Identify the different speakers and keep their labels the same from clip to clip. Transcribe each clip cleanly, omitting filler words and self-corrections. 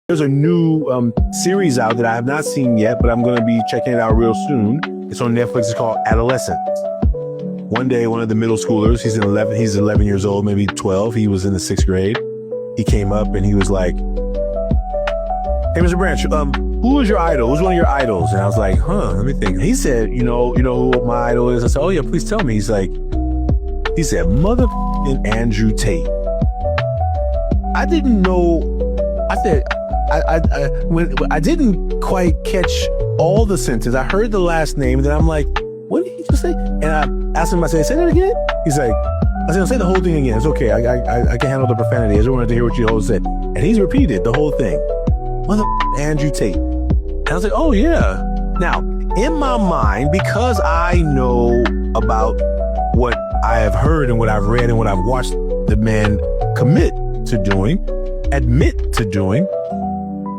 Speaker 1: There's a new series out that I have not seen yet, but I'm going to be checking it out real soon. It's on Netflix. It's called Adolescence. One day, one of the middle schoolers, he's 11 years old, maybe 12. He was in the 6th grade. He came up and he was like, "Hey, Mr. Branch, who is your idol? Who's one of your idols?" And I was like, let me think. He said, you know who my idol is? I said, "Oh yeah, please tell me." He said, "Motherfucking Andrew Tate." I didn't know. I said, I didn't quite catch all the sentence. I heard the last name, and then I'm like, "What did he just say?" And I asked him, I said, "Say that again?" He's like, I said, "Say the whole thing again. It's okay. I can handle the profanity. I just wanted to hear what you all said." And he's repeated the whole thing. Mother Andrew Tate. And I was like, "Oh yeah." Now, in my mind, because I know about what I have heard and what I've read and what I've watched the man admit to doing,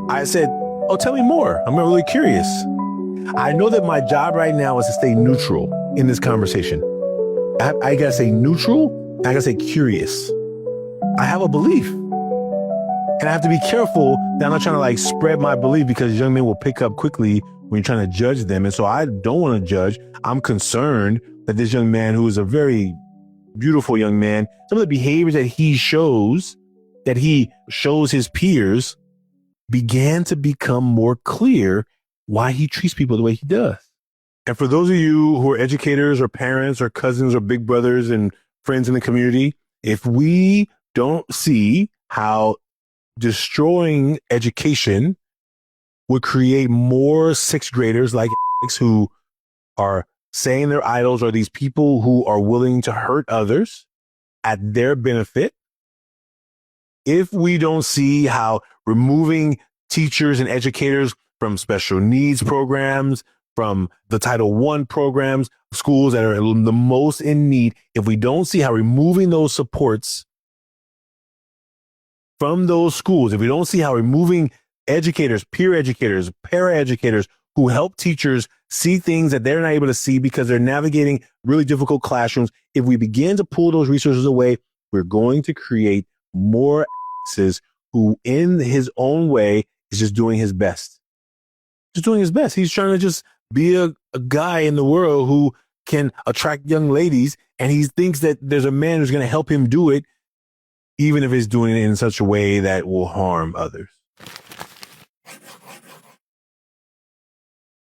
Speaker 1: I said, "Oh, tell me more. I'm really curious." I know that my job right now is to stay neutral in this conversation. I gotta say neutral, and I gotta say curious. I have a belief, and I have to be careful that I'm not trying to like spread my belief, because young men will pick up quickly when you're trying to judge them. And so I don't want to judge. I'm concerned that this young man, who is a very beautiful young man, some of the behaviors that he shows his peers, began to become more clear why he treats people the way he does. And for those of you who are educators or parents or cousins or big brothers and friends in the community, if we don't see how destroying education would create more 6th graders like who are saying their idols are these people who are willing to hurt others at their benefit, if we don't see how removing teachers and educators from special needs programs, from the Title I programs, schools that are the most in need, if we don't see how removing those supports from those schools, if we don't see how removing educators, peer educators, para-educators who help teachers see things that they're not able to see because they're navigating really difficult classrooms, if we begin to pull those resources away, we're going to create more who in his own way is just doing his best. Just doing his best. He's trying to just be a guy in the world who can attract young ladies, and he thinks that there's a man who's going to help him do it, even if he's doing it in such a way that will harm others.